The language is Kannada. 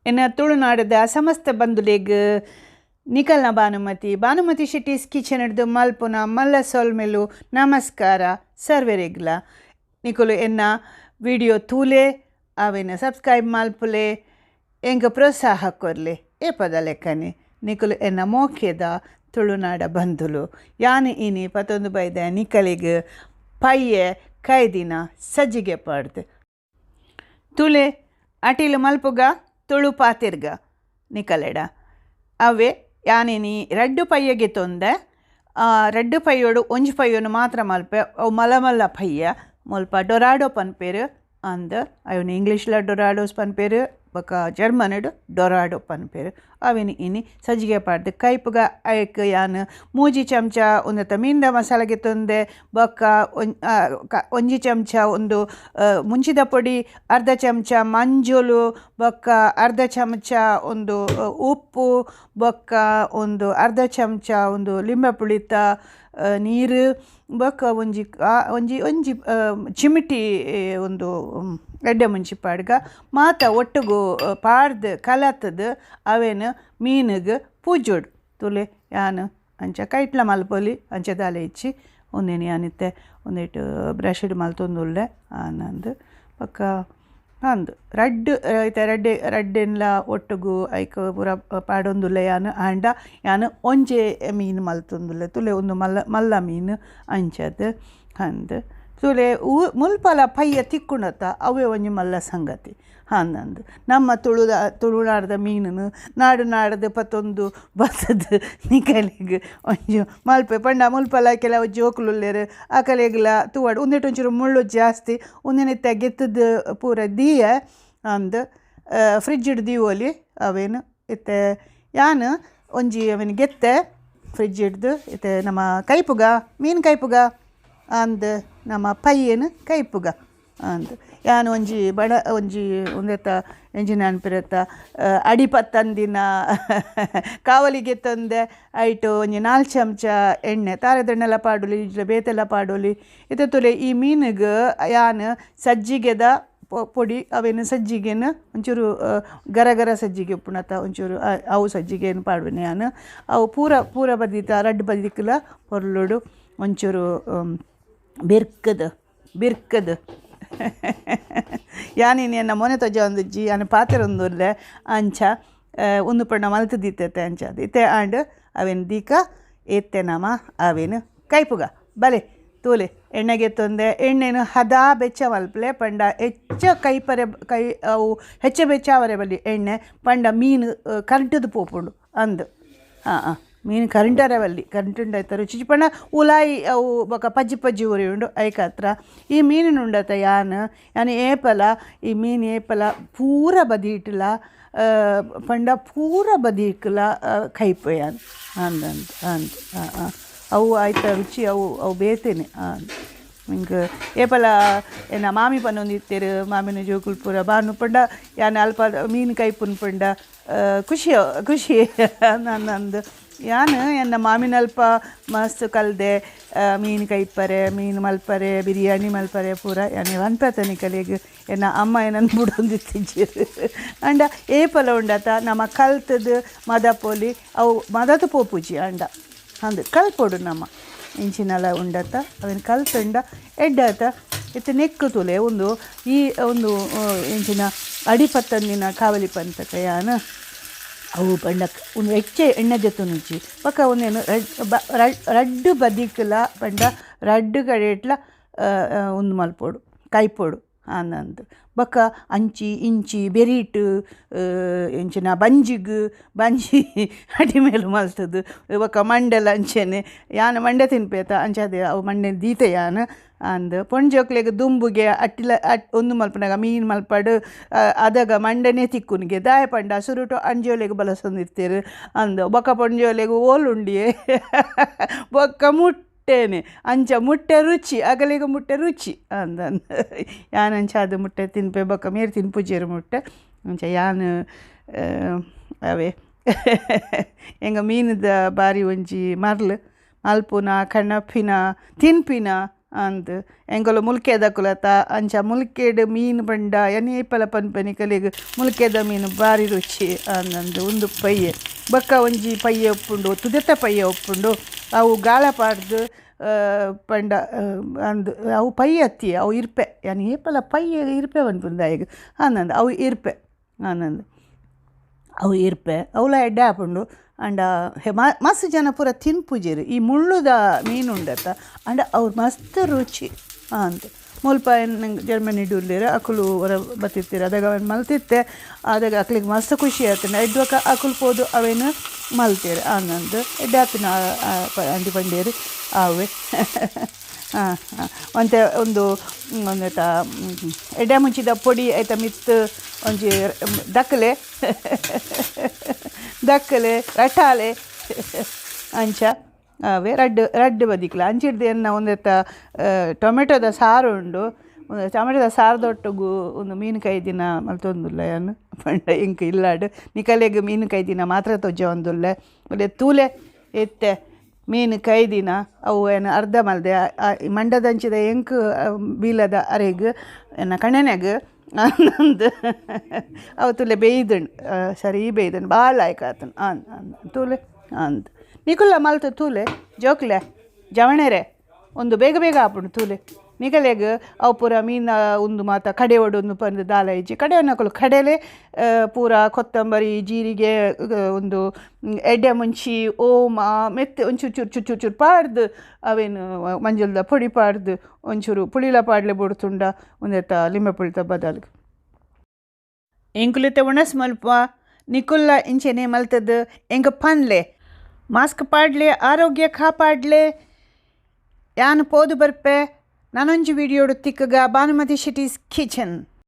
ಎನ್ನ ತುಳುನಾಡದ ಸಮಸ್ತ ಬಂಧುಲೆಗ್ ನಿಕಲ್ನ ಭಾನುಮತಿ ಶೆಟ್ಟೀಸ್ ಕಿಚನ್ ಹಿಡ್ದು ಮಲ್ಪುನ ಮಲ್ಲ ಸೊಲ್ಮೆಲು ನಮಸ್ಕಾರ ಸರ್ವೆರೆಗ್ಲ ನಿಕುಲು ಎನ್ನ ವಿಡಿಯೋ ತೂಲೆ ಅವೇನ ಸಬ್ಸ್ಕ್ರೈಬ್ ಮಲ್ಪುಲೆ ಎಂಗ ಪ್ರೋತ್ಸಾಹ ಕೊರ್ಲೆ ಏ ಪದ ಲೆಕ್ಕನೆ ನಿಕುಲು ಎನ್ನ ಮೋಕ್ಯದ ತುಳುನಾಡ ಬಂಧುಲು ಯಾನು ಇನಿ ಪತ್ತೊಂದು ಬೈದ ನಿಕಲಿಗೆ ಪಯ್ಯೆ ಕೈದಿನ ಸಜ್ಜಿಗೆ ಪಡ್ದು ತುಲೆ ಅಟಿಲು ಮಲ್ಪುಗ ತುಳು ಪಾತಿರ್ಗ ನಿಕಲೆಡ ಅವೇ ಯಾನೇನಿ ರಡ್ಡು ಪಯ್ಯಗೆ ತೊಂದೆ ರಡ್ಡು ಪಯ್ಯೋಡು ಒಂಜಿ ಪಯ್ಯೋನು ಮಾತ್ರ ಮಲ್ಪೆ ಅವು ಮಲ್ಲ ಪಯ್ಯ ಮುಲ್ಪ ಡೊರಾಡೋ ಪನ್ಪೇರು ಅಂದ ಅವನು ಇಂಗ್ಲೀಷ್ಲ ಡೊರಾಡೋಸ್ ಪನ್ಪೇರು ಬೊಕ ಜರ್ಮನಡು ಡೊರಾಡೋ ಪನ್ಪೇರು ಅವೇನು ಇನಿ ಸಜ್ಜಿಗೆ ಪಾಡ್ದು ಕೈಪುಗ ಐಕ್ ಯಾನು ಮೂಜಿ ಚಮಚ ಒಂದು ಮೀನ್ದ ಮಸಾಲೆಗೆ ತೊಂದೆ ಬೊಕ್ಕ ಒಂಜಿ ಚಮಚ ಒಂದು ಮುಂಚಿದ ಪೊಡಿ ಅರ್ಧ ಚಮಚ ಮಂಜುಲು ಬೊಕ್ಕ ಅರ್ಧ ಚಮಚ ಒಂದು ಉಪ್ಪು ಬೊಕ್ಕ ಒಂದು ಅರ್ಧ ಚಮಚ ಒಂದು ಲಿಂಬೆ ಪುಳಿತ ನೀರು ಬೊಕ್ಕ ಒಂಜಿ ಚಿಮಿಟಿ ಒಂದು ಎಡ್ಡೆ ಮುಂಚಿ ಪಾಡ್ಗ ಮಾತ ಒಟ್ಟುಗು ಪಾಡ್ದು ಕಲತದು ಅವೇನು ಮೀನಿಗೆ ಪೂಜೋಡು ತುಲೆ ಯಾನು ಅಂಚ ಕೈಟ್ಲ ಮಲ್ಪೊಲಿ ಅಂಚ ದಾಲೆ ಇಚ್ಚಿ ಒಂದೇನು ಯಾನಿತ್ತೆ ಒಂದೇಟು ಬ್ರಷ್ ಮಲ್ತೊಂದುಲ್ಲೆ ಆನಂದು ಪಕ್ಕ ಅಂದು ರಡ್ಡು ಐತೆ ರಡ್ಡೆನ್ಲ ಒಟ್ಟುಗು ಐಕ್ ಪೂರ ಪಾಡೊಂದುಲ್ಲೆ ಯಾನು ಆಂಡ ಯಾನು ಒಂಜೆ ಮೀನು ಮಲ್ತೊಂದುಲ್ಲೆ ತುಲೆ ಒಂದು ಮಲ್ಲ ಮೀನು ಅಂಚದು ಅಂದು ತುಲೆ ಮುಲ್ಪಲ ಪಯ್ಯ ತಿಕ್ಕುಣತ ಅವೇ ಒಂಜಿ ಮಲ್ಲ ಸಂಗತಿ ಹಂದಂದು ನಮ್ಮ ತುಳುನಾಡದ ಮೀನು ನಾಡು ಪತ್ತೊಂದು ಬತ್ತದು ನಿಕಲಿಗೆ ಒಂಜು ಮಲ್ಪೆ ಪಂಡ ಮುಲ್ಪಲ ಕೆಲವು ಜೋಕುಲುಲ್ಲೇರು ಆ ಕಲೆಗ್ಲ ತೂವಾಡು ಒಂದೇಟು ಒಂಚೂರು ಮುಳ್ಳು ಜಾಸ್ತಿ ಒಂದಿನಿತ್ತ ಗೆತ್ತದ ಪೂರ ದೀಯ ಅಂದು ಫ್ರಿಜ್ ಹಿಡ್ದು ದೀವೋಲಿ ಅವೇನು ಇತ್ತೆ ಯಾನು ಒಂಜಿ ಅವೇನು ಗೆತ್ತೆ ಫ್ರಿಜ್ ಹಿಡ್ದು ಇತ್ತೆ ನಮ್ಮ ಕೈಪುಗ ಮೀನು ಕೈಪುಗ ಅಂದು ನಮ್ಮ ಪಯ್ಯನು ಕೈಪುಗ ಅಂದು ಯಾನು ಒಂದೆತ್ತ ಎಂಜಿನ ಅನ್ಪಿರತ್ತ ಅಡಿಪತ್ತಂದಿನ ಕಾವಲಿಗೆ ತಂದೆ ಐಟು ಒಂಜಿ 4 ಚಮಚ ಎಣ್ಣೆ ತಾರೆದೆಣ್ಣೆಲ್ಲ ಪಾಡೋಲಿ ಇಜ್ಲ ಬೇತೆಲ್ಲ ಪಾಡೋಲಿ ಇದು ತುಲೆ ಈ ಮೀನಿಗೆ ಯಾನು ಸಜ್ಜಿಗೆದ ಪೊಡಿ ಅವೇನು ಸಜ್ಜಿಗೆನು ಒಂಚೂರು ಗರ ಸಜ್ಜಿಗೆ ಉಪ್ಪುಣತ ಒಂಚೂರು ಅವು ಸಜ್ಜಿಗೆನು ಪಾಡುವೆನೆ ಯಾನು ಅವು ಪೂರ ಬದಿತ ರಡ್ಡು ಬದಿಕಲ ಹೊರ್ಲೋಡು ಒಂಚೂರು ಬಿರ್ಕದು ಯಾನೇನು ಎನ್ನ ಮೊನೆ ತೊಜ ಒಂದುಜ್ಜಿ ಅನ್ನ ಪಾತ್ರೆ ಒಂದುಲ್ಲೆ ಅಂಚ ಒಂದು ಪಣ್ಣ ಮಲ್ತದಿತ್ತೆ ಅಂಚ ಇತ್ತೆ ಆಂಡ್ ಅವೇನು ದೀಕ ಎತ್ತೆ ನಮ ಅವೇನು ಕೈಪುಗ ಬಲೆ ತೂಲೆ ಎಣ್ಣೆಗೆ ತೊಂದೆ ಎಣ್ಣೆನು ಹದಾ ಬೆಚ್ಚ ಮಲ್ಪಲೆ ಪಂಡ ಹೆಚ್ಚ ಅವು ಹೆಚ್ಚ ಬೆಚ್ಚಾವರೆ ಬಲ್ಲಿ ಎಣ್ಣೆ ಪಂಡ ಮೀನು ಕರೆಂಟದು ಪೋಪುಂಡು ಅಂದು ಹಾಂ ಮೀನು ಕರೆಂಟರವಲ್ಲಿ ಕರೆಂಟುಂಡಾಯ್ತ ರುಚಿ ಪಂಡ ಉಲಾಯಿ ಅವು ಬೊಕ ಪಜ್ಜಿ ಉರಿ ಉಂಡು ಐಕ ಹತ್ರ ಈ ಮೀನಿನ ಉಂಡತ ಯಾನು ಏಪಲ ಈ ಮೀನು ಏಪಲ ಪೂರ ಬದಿ ಇಟ್ಟಲ ಪಂಡ ಪೂರ ಬದಿ ಇಕ್ಕಲ ಕೈಪು ಯಾನು ಅಂದು ಅವು ಆಯ್ತ ರುಚಿ ಅವು ಬೇತೇನೆ ಹಿಂಗೆ ಏಪಲ ಏನ ಮಾಮಿ ಪನ್ನೊಂದು ಇತ್ತೇರು ಮಾಮಿನ ಜೋಕುಲ್ ಪೂರ ಬಾನು ಪಂಡ ಯಾನು ಅಲ್ಪ ಮೀನು ಕೈಪುನ್ ಪಂಡ ಖುಷಿ ನಂದು ಯಾನು ಎನ್ನ ಮಾಮಿನಲ್ಪ ಮಸ್ತ್ ಕಲ್ದೆ ಮೀನು ಕೈಪರೆ ಮೀನು ಮಲ್ಪರೆ ಬಿರಿಯಾನಿ ಮಲ್ಪರೆ ಪೂರ ಯಾನೆ ಅನ್ಪತನಿ ಕಲೆಗೆ ಎನ್ನ ಅಮ್ಮ ಏನನ್ನು ಬಿಡೊಂದಿತ್ತಿಜ್ಜರು ಅಂಡ ಏಪಲ ಉಂಡತ ನಮ್ಮ ಕಲ್ತದು ಮದಪೋಲಿ ಅವು ಮದತು ಪೋಪುಜಿ ಅಂಡ ಅಂದು ಕಲ್ಪೊಡು ನಮ್ಮ ಇಂಚಿನಲ ಉಂಡತ ಅವೇನು ಕಲ್ತಂಡ ಎಡ್ಡತ ಇತ್ತು ನೆಕ್ಕು ತುಲೆ ಒಂದು ಇಂಚಿನ ಅಡಿಪತ್ತಂದಿನ ಕಾವಲಿ ಪಂತಕ ಯಾನು ಅವು ಪಂಡ ಒಂದು ಹೆಚ್ಚೆ ಎಣ್ಣೆ ಜೊತೆ ನುಚ್ಚಿ ಪಕ್ಕ ಒಂದೇನು ರಡ್ಡು ಬದಿಕಲ ಪಂಡ ರಡ್ಡು ಕಡೆ ಒಂದು ಮಲ್ಪೋಡು ಕೈಪೋಡು ಆನಂದ್ ಬೊಕ್ಕ ಅಂಚಿ ಇಂಚಿ ಬೆರೀಟು ಎಂಚಿನ ಬಂಜಿ ಅಡಿ ಮೇಲೆ ಮಲ್ತದ್ದು ಬೊಕ್ಕ ಮಂಡೆಲ್ಲ ಅಂಚೆನೆ ಯಾನು ಮಂಡೆ ತಿನ್ಪೇತ ಅಂಚದೆ ಅವು ಮಂಡೆ ದೀತೆ ಯಾನು ಅಂದು ಪೊಂಜೋಕ್ಲೆಗೆ ದುಂಬುಗೆ ಒಂದು ಮಲ್ಪನಾಗ ಮೀನು ಮಲ್ಪಡು ಅದಾಗ ಮಂಡನೆ ತಿಕ್ಕುನಿಗೆ ದಾಯ ಪಂಡ ಸುರುಟು ಅಂಜೋಲೆಗೆ ಬಲಸೊಂದಿರ್ತೀರು ಅಂದು ಬೊಕ್ಕ ಪೊಂಜೋಲೆಗೆ ಓಲುಂಡಿಯೇ ಬೊಕ್ಕ ಮುಟ್ಟೆನೆ ಅಂಚ ಮುಟ್ಟೆ ರುಚಿ ಅಗಲಿಗೆ ಮುಟ್ಟೆ ರುಚಿ ಅಂದಂದು ಯಾನಂಚ ಅದು ಮುಟ್ಟೆ ತಿನ್ಪೆ ಬೊಕ್ಕ ಮೇರು ತಿನ್ಪುಜೇರು ಮುಟ್ಟೆ ಅಂಚ ಯಾನು ಅವೇ ಎಂಗ ಮೀನದ ಬಾರಿ ಒಂಜಿ ಮಲ್ಪುನ ಕಣ್ಣಪ್ಪಿನ ತಿನ್ಪಿನ ಅಂದ್ ಎಂಕಲು ಮುಲ್ಕೆದ ಕುಲತ ಅಂಚ ಮುಲ್ಕೆಡ್ ಮೀನು ಪಂಡ ಎನಿ ಏಪಲ ಪನ್ಪನಿ ಕಲೆಗ್ ಮುಲ್ಕೆದ ಮೀನು ಭಾರಿ ರುಚಿ ಅಂದಂದು ಒಂದು ಪಯ್ಯೆ ಬೊಕ್ಕ ಒಂಜಿ ಪಯ್ಯೆ ಉಪ್ಪುಂಡು ತುದೆತ ಪಯ್ಯೆ ಉಪ್ಪುಂಡು ಅವು ಗಾಳ ಪಾಡ್ದು ಪಂಡ ಅಂದು ಅವು ಪಯ್ಯೆ ಅತ್ತಿ ಅವು ಇರ್ಪೆ ಯಾನಿ ಏಪಲ ಪಯ್ಯೆ ಇರ್ಪೆ ಪನ್ಪುಂದಾಯಗ್ ಅಂದಂದು ಅವು ಇರ್ಪೆ ಅಂದಂದು ಅವು ಇರ್ಪೆ ಅವಲ ಎಡ್ಡೆ ಹಾಪುಂಡು ಅಂಡ ಮಸ್ತ್ ಜನ ಪೂರ ತಿನ್ಪುಜೆರು ಈ ಮುಳ್ಳುದ ಮೀನುಂಡತ್ತ ಅಂಡ ಅವ್ರು ಮಸ್ತ್ ರುಚಿ ಅಂತ ಮುಲ್ಪ ನಂಗೆ ಜರ್ಮನಿ ಡೂರ್ಲಿರ ಅಕುಲು ಹೊರ ಬತ್ತಿರ್ತೀರ ಅದಾಗ ಅವನು ಮಲ್ತಿತ್ತೆ ಅದಾಗ ಅಕ್ಲಿಗೆ ಮಸ್ತ್ ಖುಷಿ ಆಯ್ತಾನೆ ಎಡ್ವಕ ಅಕುಲು ಪೋದು ಅವೇನು ಮಲ್ತೀರಿ ಅನ್ನಂದು ಎಡ್ಡೆ ಆತನ ಅಂಟಿ ಪಂಡಿಯರು ಅವೇ ಹಾಂ ಹಾಂ ಮತ್ತು ಒಂದು ಎಡ್ಡೆ ಮುಂಚಿದ ಪೊಡಿ ಆಯ್ತಾ ಮಿತ್ತು ಒಂಜಿ ದಕ್ಕಲೆ ರಟಾಲೆ ಅಂಚ ಅವೇ ರಡ್ಡು ಬದಿಕ್ಲ ಅಂಚಿಡ್ದು ಎನ್ನ ಒಂದೆತ್ತ ಟೊಮೆಟೊದ ಸಾರು ಉಂಡು ಟೊಮೆಟೊದ ಸಾರದೊಟ್ಟಿಗೂ ಒಂದು ಮೀನುಕಾಯಿ ದಿನ ಮಲ್ತೊಂದುಲ್ಲ ಏನು ಪಂಡ ಇಂಕ ಇಲ್ಲಾಡು ನಿಕಲೆಗ್ ಮೀನುಕಾಯಿ ದಿನ ಮಾತ್ರ ತೊಜ್ಜ ಒಂದುಲ್ಲ ಒಳ್ಳೆ ತೂಲೆ ಎತ್ತೆ ಮೀನು ಕೈ ದಿನ ಅವು ಏನು ಅರ್ಧ ಮಲ್ದೆ ಮಂಡದಂಚಿದ ಎಂಕು ಬೀಲದ ಅರೆಗ್ ಎನ್ನ ಕಣ್ಣೆನಾಗ ನಂದು ಅವು ತುಲೆ ಬೇಯ್ದಣ್ಣು ಸರಿ ಬೇಯ್ದಣ್ಣು ಭಾಳ ಆಯ್ಕೆ ಆತನು ತೂಲೆ ಅಂದ್ ನಿಕುಲ್ಲ ಮಲ್ತು ತೂಲೆ ಜೋಕ್ಲೆ ಜವಣೆರೆ ಒಂದು ಬೇಗ ಬೇಗ ಆಪುಂಡು ತೂಲೆ ನಿಕಲೆಗ್ ಅವು ಪೂರ ಮೀನ ಒಂದು ಮಾತ ಕಡೆ ಒಡೊಂದು ಪಂದು ದಾಲ ಇಜ್ಜಿ ಕಡೆ ನಕಲು ಕಡೆಲೆ ಪೂರ ಕೊತ್ತಂಬರಿ ಜೀರಿಗೆ ಒಂದು ಎಡ್ಡೆ ಮುಂಚಿ ಓಮ ಮೆತ್ತೆ ಒಂಚೂರು ಚೂರು ಪಾಡ್ದು ಅವೇನು ಮಂಜಲ್ದ ಪೊಡಿ ಪಾಡ್ದು ಒಂಚೂರು ಪುಳಿಲ ಪಾಡ್ಲೆ ಬುಡ್ತುಂಡ ಒಂದೆತ್ತ ಲಿಂಬೆ ಪುಳಿತ ಬದಲ್ಗೆ ಎಂಕುಲಿತೆ ಉಣಸ್ ಮಲ್ಪ ನಿಕುಲ್ಲ ಇಂಚೆನೆ ಮಲ್ತದ್ದು ಎಂಗ ಪನ್ಲೆ ಮಾಸ್ಕ್ ಪಾಡ್ಲೆ ಆರೋಗ್ಯ ಕಾಪಾಡ್ಲೆ ಯಾನು ಪೋದು ಬರ್ಪೆ ನಾನೊಂಜಿ ವಿಡಿಯೋಡು ತಿಕ್ಕಗ ಭಾನುಮತಿ ಶೆಟ್ಟೀಸ್ ಕಿಚನ್